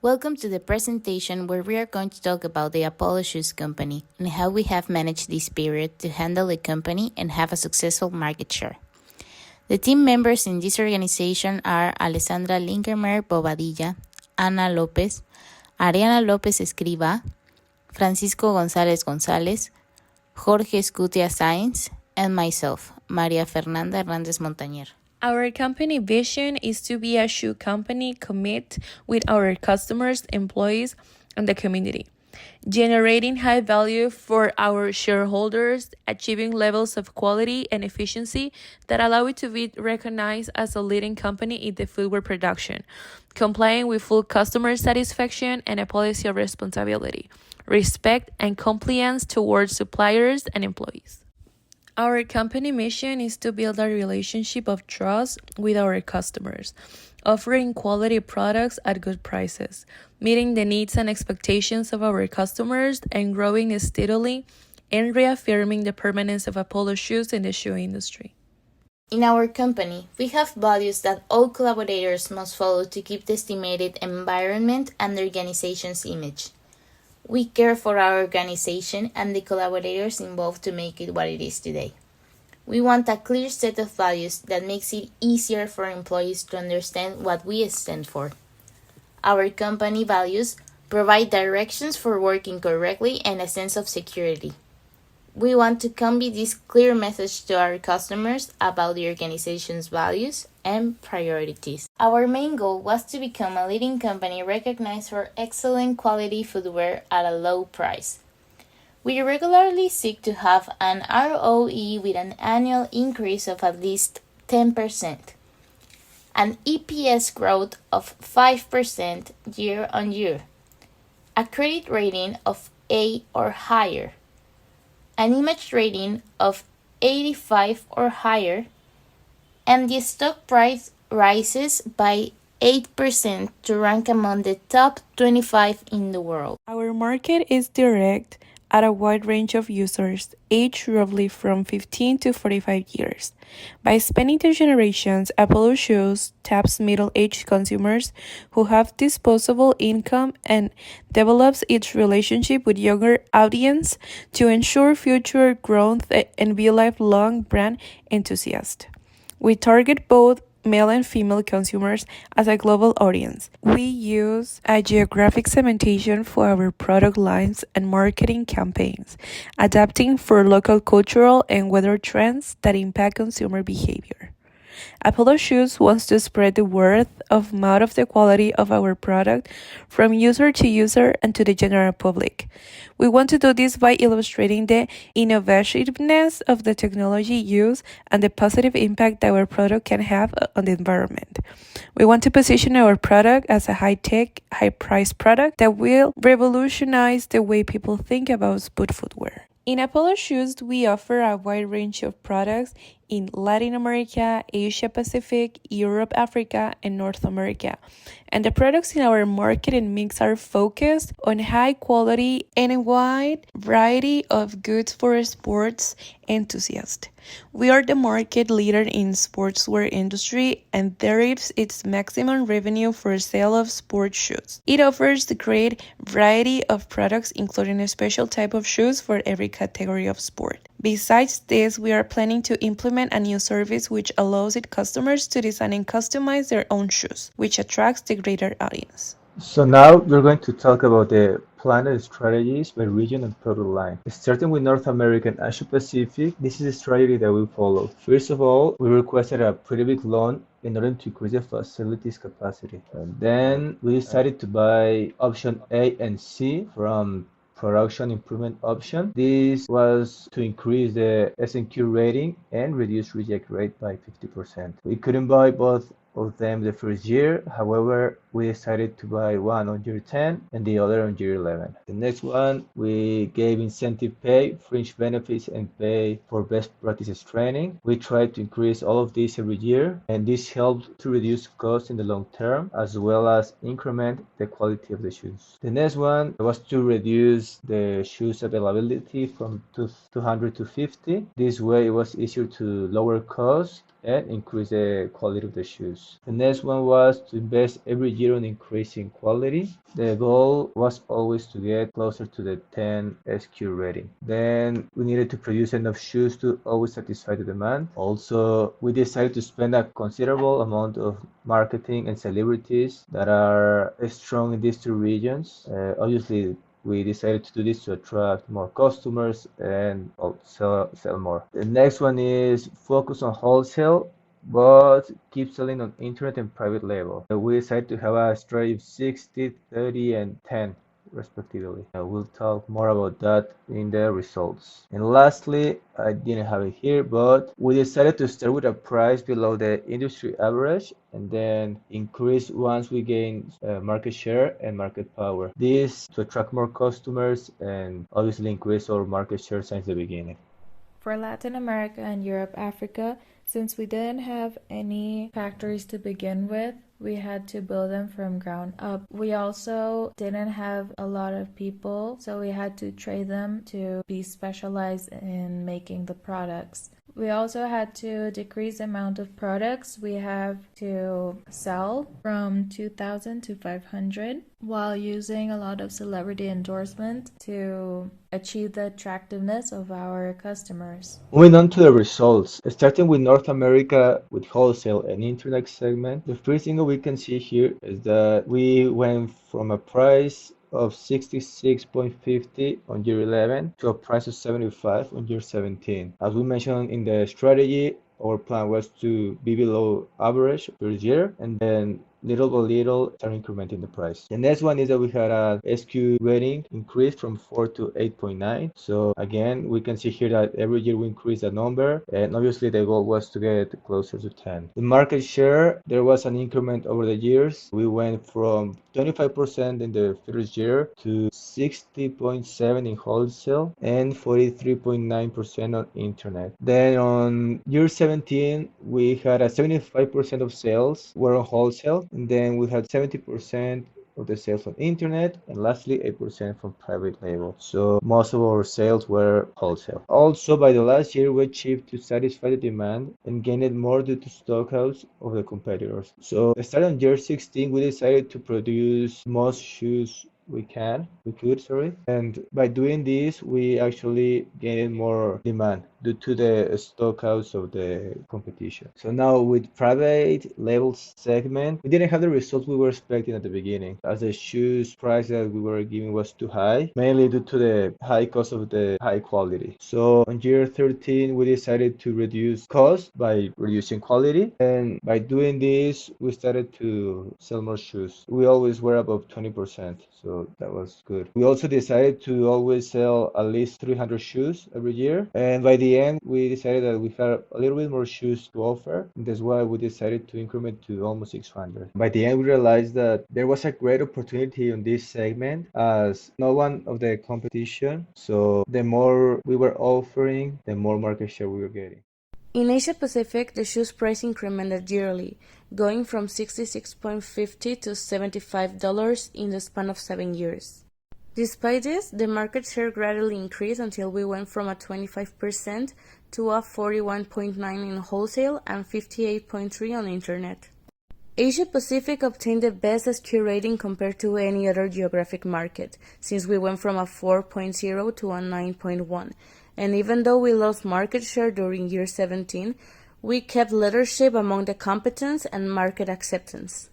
Welcome to the presentation where we are going to talk about the Apollo Shoes Company and how we have managed this period to handle the company and have a successful market share. The team members in this organization are Alessandra Linkermer Bobadilla, Ana López, Ariana López Escriba, Francisco González González, Jorge Escutia Sáenz, and myself, María Fernanda Hernández Montañer. Our company vision is to be a shoe company committed with our customers, employees, and the community, generating high value for our shareholders, achieving levels of quality and efficiency that allow it to be recognized as a leading company in the footwear production, complying with full customer satisfaction and a policy of responsibility, respect, and compliance towards suppliers and employees. Our company mission is to build a relationship of trust with our customers, offering quality products at good prices, meeting the needs and expectations of our customers, and growing steadily and reaffirming the permanence of Apollo shoes in the shoe industry. In our company, we have values that all collaborators must follow to keep the estimated environment and the organization's image. We care for our organization and the collaborators involved to make it what it is today. We want a clear set of values that makes it easier for employees to understand what we stand for. Our company values provide directions for working correctly and a sense of security. We want to convey this clear message to our customers about the organization's values and priorities. Our main goal was to become a leading company recognized for excellent quality footwear at a low price. We regularly seek to have an ROE with an annual increase of at least 10%, an EPS growth of 5% year on year, a credit rating of A or higher, an image rating of 85 or higher, and the stock price rises by 8% to rank among the top 25 in the world. Our market is direct at a wide range of users, aged roughly from 15 to 45 years. By spanning the generations, Apollo Shoes taps middle-aged consumers who have disposable income and develops its relationship with younger audience to ensure future growth and be lifelong brand enthusiasts. We target both male and female consumers as a global audience. We use a geographic segmentation for our product lines and marketing campaigns, adapting for local cultural and weather trends that impact consumer behavior. Apollo Shoes wants to spread the word of mouth of the quality of our product from user to user and to the general public. We want to do this by illustrating the innovativeness of the technology used and the positive impact that our product can have on the environment. We want to position our product as a high-tech, high-priced product that will revolutionize the way people think about sport footwear. In Apollo Shoes, we offer a wide range of products in Latin America, Asia Pacific, Europe, Africa, and North America. And the products in our market and mix are focused on high quality and a wide variety of goods for sports enthusiasts. We are the market leader in sportswear industry and derives its maximum revenue for sale of sports shoes. It offers the great variety of products, including a special type of shoes for every category of sport. Besides this, we are planning to implement a new service which allows its customers to design and customize their own shoes, which attracts the greater audience. So now we're going to talk about the planned strategies by region and product line. Starting with North America and Asia Pacific, this is the strategy that we follow. First of all, we requested a pretty big loan in order to increase the facilities capacity. And then we decided to buy option A and C from production improvement option. This was to increase the S&Q rating and reduce reject rate by 50%. We couldn't buy both of them the first year. However, we decided to buy one on year 10 and the other on year 11. The next one, we gave incentive pay, fringe benefits, and pay for best practices training. We tried to increase all of these every year, and this helped to reduce costs in the long term, as well as increment the quality of the shoes. The next one was to reduce the shoes availability from 200 to 50. This way, it was easier to lower costs and increase the quality of the shoes. The next one was to invest every year on increasing quality. The goal was always to get closer to the 10 SQ rating. Then we needed to produce enough shoes to always satisfy the demand. Also, we decided to spend a considerable amount of marketing and celebrities that are strong in these two regions. Obviously, we decided to do this to attract more customers and also sell more. The next one is focus on wholesale but keep selling on internet and private label. We decided to have a strategy of 60, 30, and 10 respectively. We'll talk more about that in the results. And lastly, I didn't have it here, but we decided to start with a price below the industry average and then increase once we gain market share and market power. This to attract more customers and obviously increase our market share since the beginning. For Latin America and Europe, Africa, since we didn't have any factories to begin with, we had to build them from ground up. We also didn't have a lot of people, so we had to train them to be specialized in making the products. We also had to decrease the amount of products we have to sell from 2,000 to 500 while using a lot of celebrity endorsement to achieve the attractiveness of our customers. Moving on to the results, starting with North America with wholesale and internet segment, the first thing we can see here is that we went from a price of 66.50 on year 11 to a price of 75 on year 17. As we mentioned in the strategy, our plan was to be below average per year and then little by little start incrementing the price. The next one is that we had a SQ rating increase from 4 to 8.9. So again, we can see here that every year we increase the number and obviously the goal was to get closer to 10. The market share, there was an increment over the years. We went from 25% in the first year to 60.7 in wholesale and 43.9% on internet. Then on year 17, we had a 75% of sales were on wholesale, and then we had 70% of the sales on internet, and lastly 8% from private label. So most of our sales were wholesale. Also, by the last year, we achieved to satisfy the demand and gained more due to stockouts of the competitors. So starting on year 16, we decided to produce most shoes we could, and by doing this we actually gained more demand due to the stockouts of the competition. So now with private label segment, we didn't have the results we were expecting at the beginning, as the shoes price that we were giving was too high, mainly due to the high cost of the high quality. So on year 13 we decided to reduce cost by reducing quality, and by doing this we started to sell more shoes. We always were above 20%, so that was good. We also decided to always sell at least 300 shoes every year, and by the end we decided that we had a little bit more shoes to offer, and that's why we decided to increment to almost 600. By the end we realized that there was a great opportunity on this segment as no one of the competition, so the more we were offering, the more market share we were getting. In Asia Pacific, the shoes price incremented yearly, going from $66.50 to $75 in the span of 7 years. Despite this, the market share gradually increased until we went from a 25% to a 41.9% in wholesale and 58.3% on internet. Asia Pacific obtained the best SQ rating compared to any other geographic market, since we went from a 4.0 to a 9.1. And even though we lost market share during year 17, we kept leadership among the competence and market acceptance.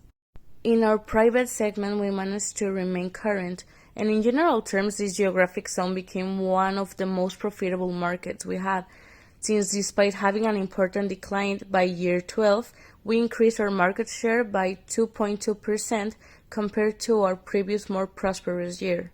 In our private segment, we managed to remain current, and in general terms, this geographic zone became one of the most profitable markets we had, since despite having an important decline by year 12, we increased our market share by 2.2% compared to our previous more prosperous year.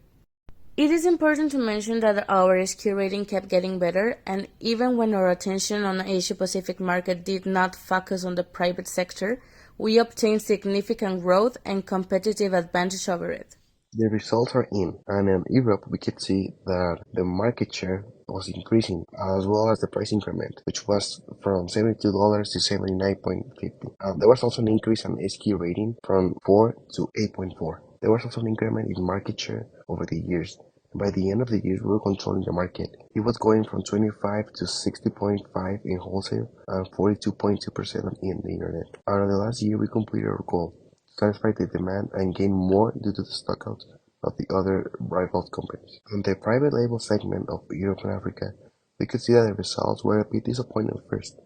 It is important to mention that our SQ rating kept getting better, and even when our attention on the Asia Pacific market did not focus on the private sector, we obtained significant growth and competitive advantage over it. The results are in, and in Europe we could see that the market share was increasing, as well as the price increment, which was from $72 to $79.50. There was also an increase in SQ rating from 4 to 8.4. There was also an increment in market share over the years, By the end of the year, we were controlling the market. It was going from 25 to 60.5 in wholesale and 42.2% in the internet. Out of the last year, we completed our goal, satisfy the demand and gain more due to the stockouts of the other rival companies. On the private label segment of Europe and Africa, we could see that the results were a bit disappointing at first,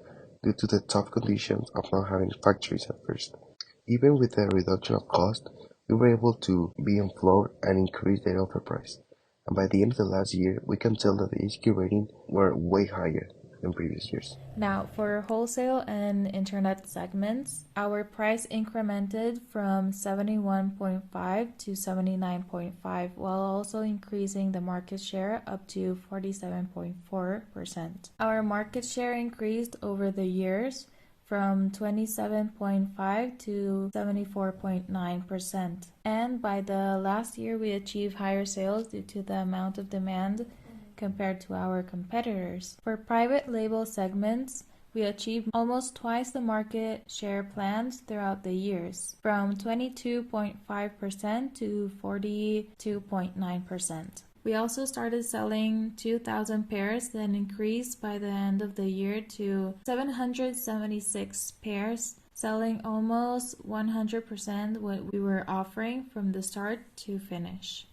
due to the tough conditions of not having factories at first. Even with the reduction of cost, we were able to be on floor and increase the offer price. And by the end of the last year, we can tell that the HQ rating were way higher than previous years. Now, for wholesale and internet segments, our price incremented from 71.5 to 79.5, while also increasing the market share up to 47.4%. Our market share increased over the years from 27.5 to 74.9%. And by the last year, we achieved higher sales due to the amount of demand compared to our competitors. For private label segments, we achieved almost twice the market share planned throughout the years, from 22.5% to 42.9%. We also started selling 2,000 pairs, then increased by the end of the year to 776 pairs, selling almost 100% what we were offering from the start to finish.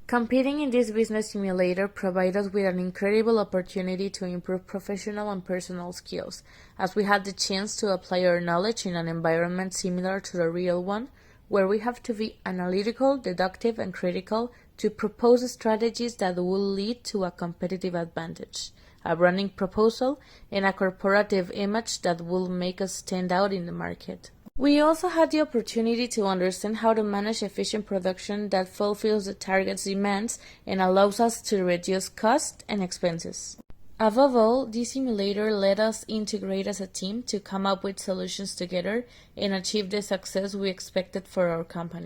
Competing in this business simulator provided us with an incredible opportunity to improve professional and personal skills, as we had the chance to apply our knowledge in an environment similar to the real one, where we have to be analytical, deductive, and critical to propose strategies that will lead to a competitive advantage, a branding proposal, and a corporative image that will make us stand out in the market. We also had the opportunity to understand how to manage efficient production that fulfills the target's demands and allows us to reduce costs and expenses. Above all, this simulator let us integrate as a team to come up with solutions together and achieve the success we expected for our company.